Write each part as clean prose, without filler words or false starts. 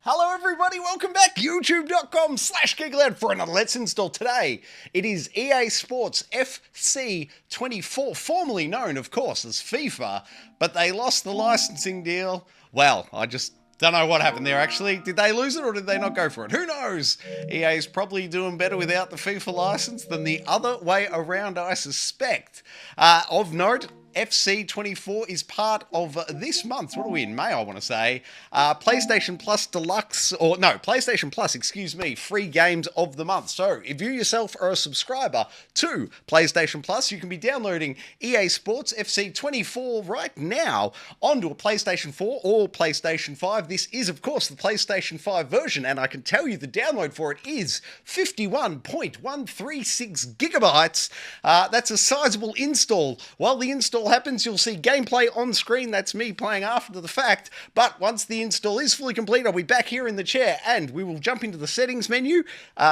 Hello everybody, welcome back, youtube.com/Geek Aloud for another Let's Install. Today, it is EA Sports FC24, formerly known, of course, as FIFA, but they lost the licensing deal. Well, I just don't know what happened there, actually. Did they lose it or did they not go for it? Who knows? EA is probably doing better without the FIFA license than the other way around, I suspect. Of note, FC24 is part of this month's, what are we in, May I want to say, PlayStation Plus Deluxe, or no, PlayStation Plus, excuse me, free games of the month. So if you yourself are a subscriber to PlayStation Plus, you can be downloading EA Sports FC24 right now onto a PlayStation 4 or PlayStation 5. This is, of course, the PlayStation 5 version, and I can tell you the download for it is 51.136 gigabytes. That's a sizable install. While the install happens, you'll see gameplay on screen. That's me playing after the fact. But once the install is fully complete, I'll be back here in the chair and we will jump into the settings menu,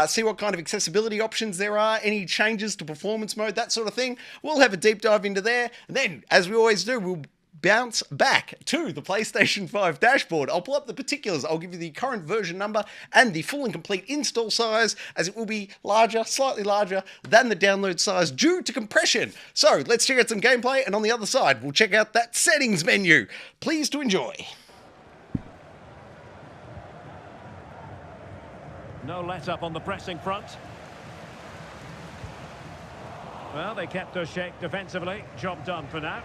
see what kind of accessibility options there are, any changes to performance mode, that sort of thing. We'll have a deep dive into there. And then, as we always do, we'll bounce back to the PlayStation 5 dashboard. I'll pull up the particulars. I'll give you the current version number and the full and complete install size, as it will be larger, slightly larger than the download size due to compression. So let's check out some gameplay, and on the other side, we'll check out that settings menu. Please to enjoy. No let-up on the pressing front. Well, they kept their shape defensively. Job done for now.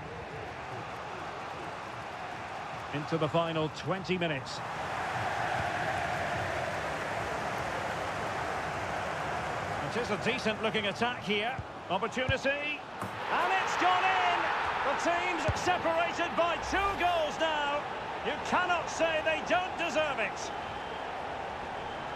Into the final 20 minutes. It is a decent-looking attack here. Opportunity. And it's gone in! The team's separated by 2 goals now. You cannot say they don't deserve it.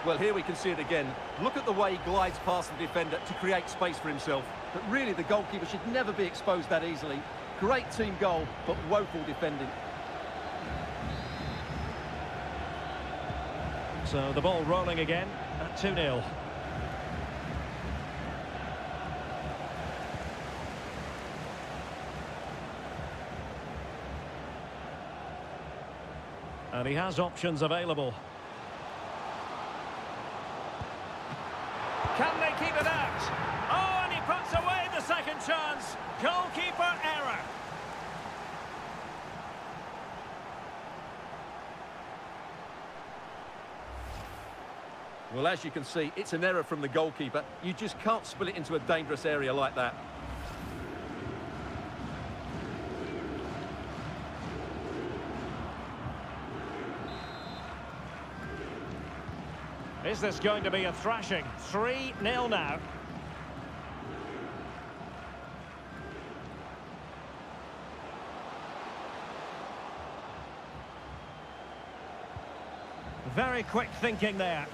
Well, here we can see it again. Look at the way he glides past the defender to create space for himself. But really, the goalkeeper should never be exposed that easily. Great team goal, but woeful defending. So the ball rolling again at 2-0. And he has options available. Can they keep it out? Oh, and he puts away the second chance. Goalkeeper error. Well, as you can see, it's an error from the goalkeeper. You just can't spill it into a dangerous area like that. Is this going to be a thrashing? 3-0 now. Very quick thinking there.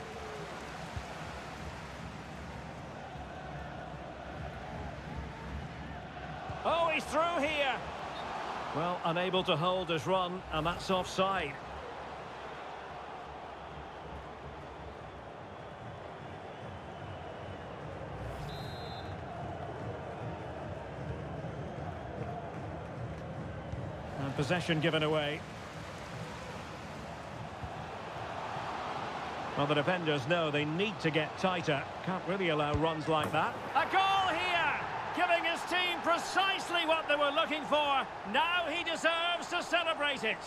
Oh, he's through here. Well, unable to hold his run, and that's offside. And possession given away. Well, the defenders know they need to get tighter. Can't really allow runs like that. A goal here! Giving his team precisely what they were looking for. Now he deserves to celebrate it.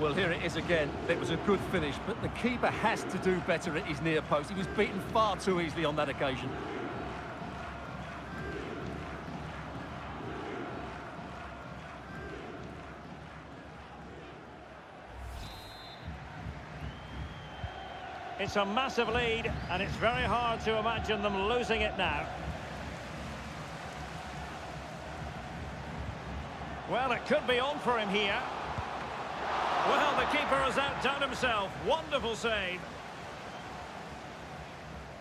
Well, here it is again. It was a good finish, but the keeper has to do better at his near post. He was beaten far too easily on that occasion. It's a massive lead, and it's very hard to imagine them losing it now. Well, it could be on for him here. Well, the keeper has outdone himself. Wonderful save.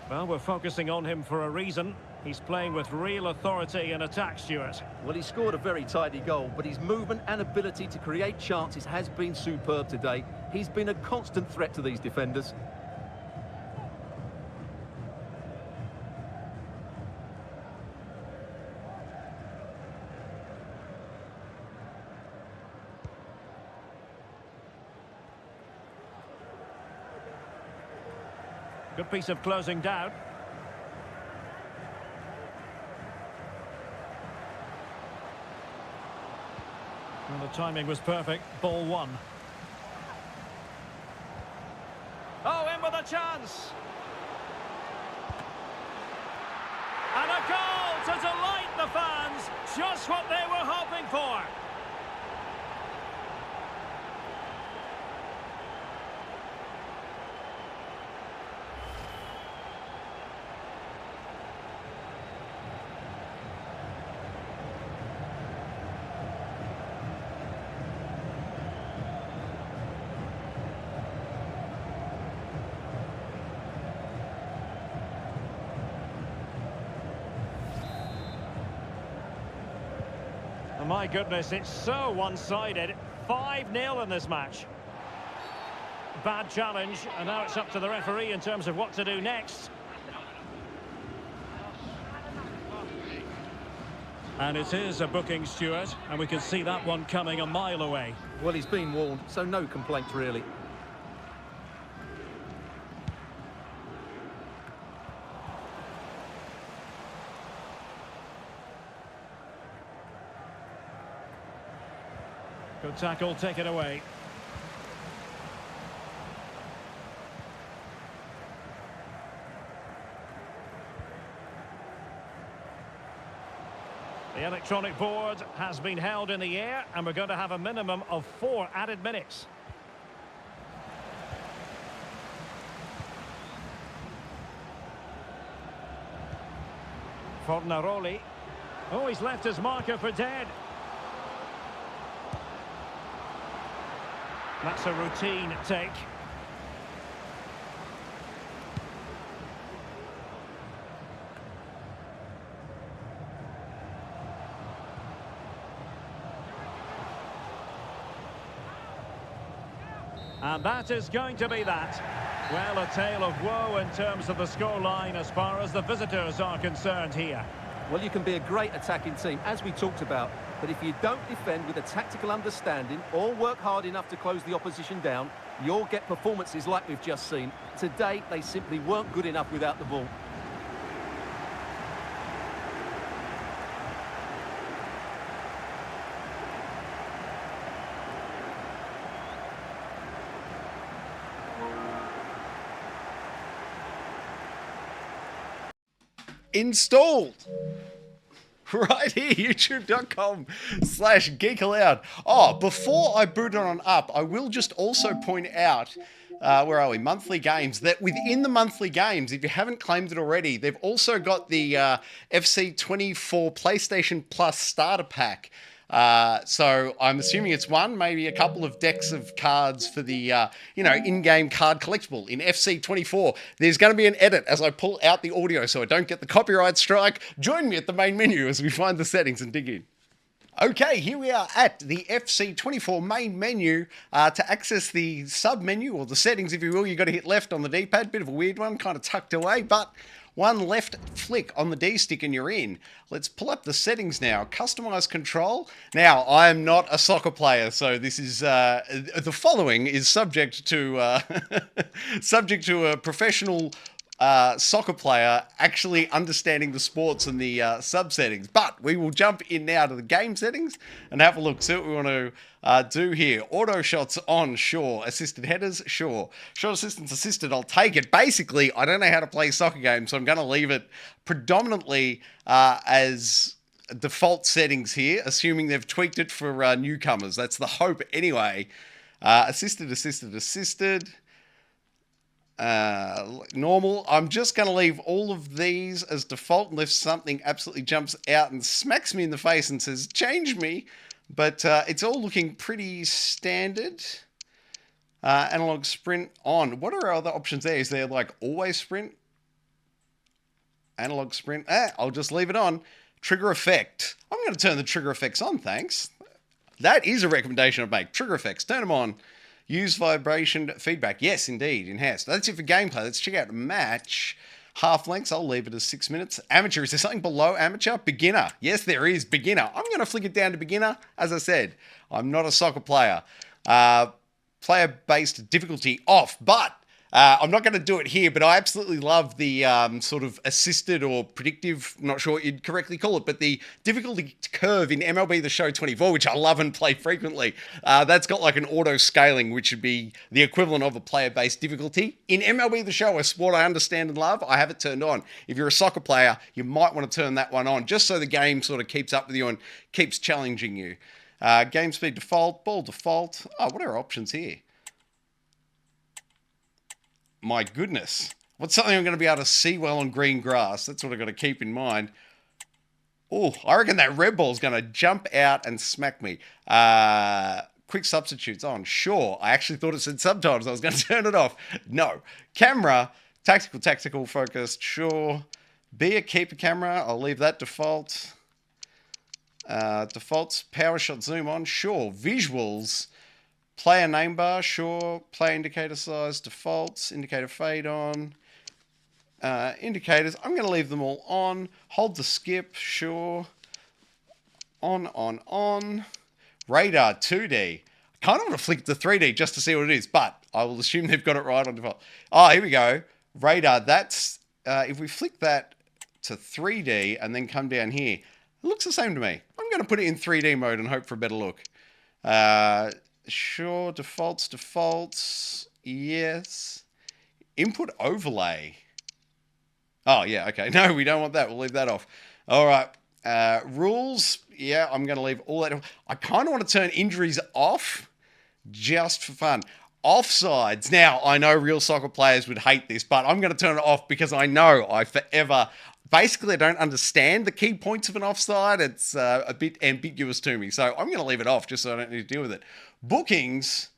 Well, we're focusing on him for a reason. He's playing with real authority in attack, Stuart. Well, he scored a very tidy goal, but his movement and ability to create chances has been superb today. He's been a constant threat to these defenders. Good piece of closing down. And the timing was perfect. Ball one. Oh, in with a chance. And a goal to delight the fans. Just what they were hoping for. My goodness, it's so one-sided. 5-0 in this match. Bad challenge, and now it's up to the referee in terms of what to do next. And it is a booking, Stuart, and we can see that one coming a mile away. Well, he's been warned, so no complaints really. Good tackle, take it away. The electronic board has been held in the air, and we're going to have a minimum of 4 added minutes. Fornaroli. Oh, he's left his marker for dead. That's a routine take. And that is going to be that. Well, a tale of woe in terms of the scoreline as far as the visitors are concerned here. Well, you can be a great attacking team, as we talked about, but if you don't defend with a tactical understanding or work hard enough to close the opposition down, you'll get performances like we've just seen. Today, they simply weren't good enough without the ball. Installed right here, youtube.com/Geek Aloud. Oh, before I boot it on up, I will just also point out, where are we? Monthly games. That within the monthly games, if you haven't claimed it already, they've also got the FC24 PlayStation Plus starter pack. So I'm assuming it's one, maybe a couple of decks of cards for the, in-game card collectible. In FC24, there's going to be an edit as I pull out the audio so I don't get the copyright strike. Join me at the main menu as we find the settings and dig in. Okay, here we are at the FC24 main menu. To access the sub-menu, or the settings, if you will, you've got to hit left on the D-pad. Bit of a weird one, kind of tucked away, but one left flick on the D-stick and you're in. Let's pull up the settings now. Customize control. Now, I am not a soccer player, so this is the following is subject to subject to a professional soccer player actually understanding the sports and the sub settings. But we will jump in now to the game settings and have a look, see what we want to do here. Auto shots on, sure. Assisted headers, sure. Shot assistance assisted, I'll take it. Basically, I don't know how to play soccer games, so I'm going to leave it predominantly as default settings here, assuming they've tweaked it for newcomers. That's the hope anyway. Assisted, assisted, assisted. Normal. I'm just going to leave all of these as default unless something absolutely jumps out and smacks me in the face and says, change me. But it's all looking pretty standard. Analog sprint on. What are our other options there? Is there like always sprint? Analog sprint. I'll just leave it on. Trigger effect. I'm going to turn the trigger effects on, thanks. That is a recommendation I'd make. Trigger effects. Turn them on. Use vibration feedback. Yes, indeed. Enhanced. That's it for gameplay. Let's check out match. Half lengths. I'll leave it as 6 minutes. Amateur. Is there something below amateur? Beginner. Yes, there is. Beginner. I'm going to flick it down to beginner. As I said, I'm not a soccer player. Player-based difficulty off. But I'm not going to do it here, but I absolutely love the sort of assisted or predictive, not sure what you'd correctly call it, but the difficulty curve in MLB The Show 24, which I love and play frequently. That's got like an auto scaling, which would be the equivalent of a player-based difficulty. In MLB The Show, a sport I understand and love, I have it turned on. If you're a soccer player, you might want to turn that one on, just so the game sort of keeps up with you and keeps challenging you. Game speed default, ball default. Oh, what are our options here? My goodness. What's something I'm going to be able to see well on green grass? That's what I've got to keep in mind. Oh, I reckon that red ball is going to jump out and smack me. Quick substitutes on. Sure. I actually thought it said subtitles. I was going to turn it off. No. Camera. Tactical, focused. Sure. Be a keeper camera. I'll leave that default. Defaults. Power shot zoom on. Sure. Visuals. Player name bar, sure. Player indicator size, defaults. Indicator fade on. Indicators, I'm going to leave them all on. Hold the skip, sure. On. Radar 2D. I kind of want to flick to 3D just to see what it is, but I will assume they've got it right on default. Oh, here we go. Radar, that's... if we flick that to 3D and then come down here, it looks the same to me. I'm going to put it in 3D mode and hope for a better look. Sure, defaults, yes. Input overlay. Oh, yeah, okay. No, we don't want that. We'll leave that off. All right. Rules, yeah, I'm going to leave all that off. I kind of want to turn injuries off just for fun. Offsides. Now, I know real soccer players would hate this, but I'm going to turn it off because I know I forever... Basically, I don't understand the key points of an offside. It's a bit ambiguous to me. So I'm going to leave it off just so I don't need to deal with it. Bookings.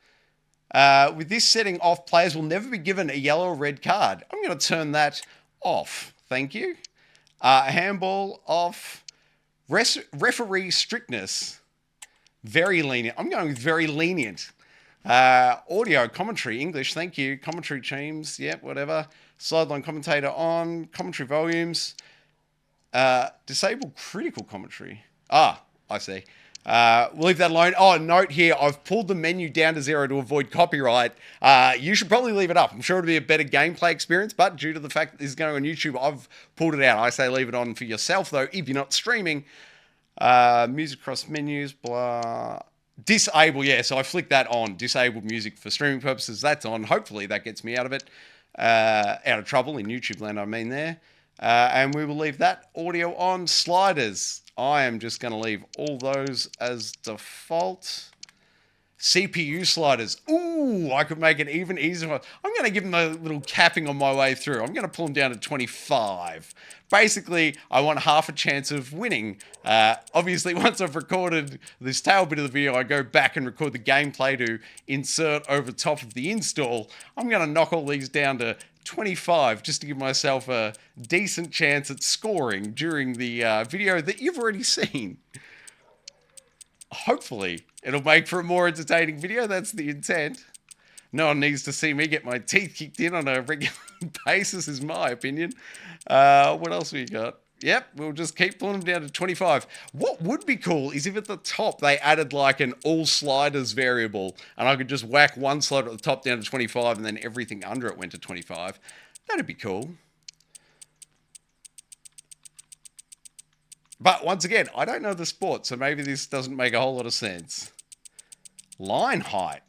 With this setting off, players will never be given a yellow or red card. I'm going to turn that off. Thank you. Handball off. Referee strictness. Very lenient. I'm going with very lenient. Audio, commentary, English, thank you. Commentary teams, yep, whatever. Sideline commentator on. Commentary volumes. Disable critical commentary. Ah, I see. We'll leave that alone. Oh, note here, I've pulled the menu down to 0 to avoid copyright. You should probably leave it up. I'm sure it'll be a better gameplay experience, but due to the fact that this is going on YouTube, I've pulled it out. I say leave it on for yourself, though, if you're not streaming. Music across menus, blah... Disable, yeah, so I flicked that on. Disabled music for streaming purposes, that's on. Hopefully that gets me out of it. Out of trouble in YouTube land, I mean there. And we will leave that audio on. Sliders, I am just going to leave all those as default. CPU sliders. Ooh, I could make it even easier. I'm going to give them a little capping on my way through. I'm going to pull them down to 25. Basically, I want half a chance of winning. Obviously, once I've recorded this tail bit of the video, I go back and record the gameplay to insert over top of the install. I'm going to knock all these down to 25 just to give myself a decent chance at scoring during the video that you've already seen. Hopefully, it'll make for a more entertaining video. That's the intent. No one needs to see me get my teeth kicked in on a regular basis, is my opinion. What else we got? Yep, we'll just keep pulling them down to 25. What would be cool is if at the top they added like an all sliders variable and I could just whack one slider at the top down to 25 and then everything under it went to 25. That'd be cool. But once again, I don't know the sport, so maybe this doesn't make a whole lot of sense. Line height.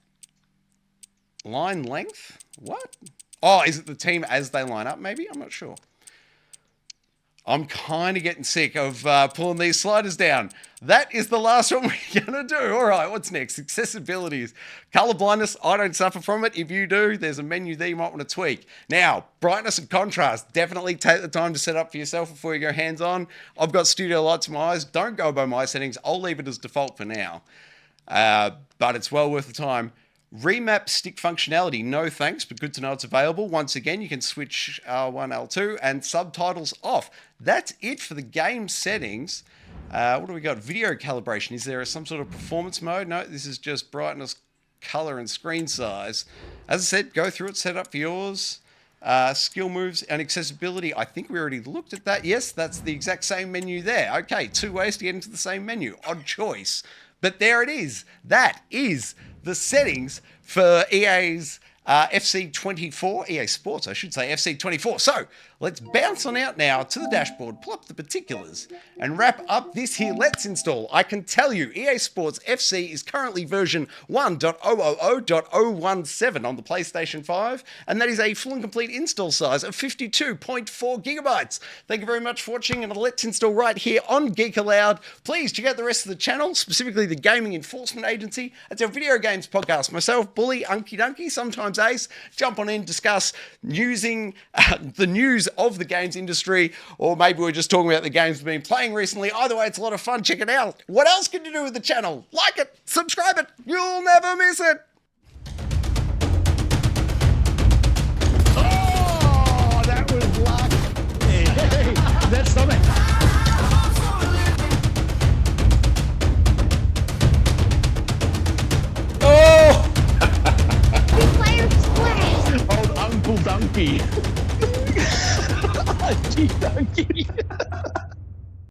Line length? What? Oh, is it the team as they line up, maybe? I'm not sure. I'm kind of getting sick of pulling these sliders down. That is the last one we're going to do. All right, what's next? Accessibilities. Color blindness, I don't suffer from it. If you do, there's a menu there you might want to tweak. Now, brightness and contrast. Definitely take the time to set up for yourself before you go hands-on. I've got studio lights in my eyes. Don't go by my settings. I'll leave it as default for now. But it's well worth the time. Remap stick functionality, no thanks, but good to know it's available. Once again, you can switch L1, L2, and subtitles off. That's it for the game settings. What do we got? Video calibration. Is there some sort of performance mode? No, this is just brightness, color, and screen size. As I said, go through it, set up for yours. Skill moves and accessibility. I think we already looked at that. Yes, that's the exact same menu there. Okay, 2 ways to get into the same menu. Odd choice. But there it is. That is the settings for EA's FC24, EA Sports, I should say, FC24. So let's bounce on out now to the dashboard, pull up the particulars, and wrap up this here Let's Install. I can tell you, EA Sports FC is currently version 1.000.017 on the PlayStation 5, and that is a full and complete install size of 52.4 gigabytes. Thank you very much for watching, and Let's Install right here on Geek Aloud. Please check out the rest of the channel, specifically the Gaming Enforcement Agency. It's our video games podcast. Myself, Bully, Unky Dunky, sometimes Ace, jump on in, discuss using the news of the games industry, or maybe we're just talking about the games we've been playing recently. Either way, it's a lot of fun. Check it out. What else can you do with the channel? Like it, subscribe it, you'll never miss it. Oh, that was luck. Hey, that's something. Oh! Old Uncle Donkey. Gee, Donkey.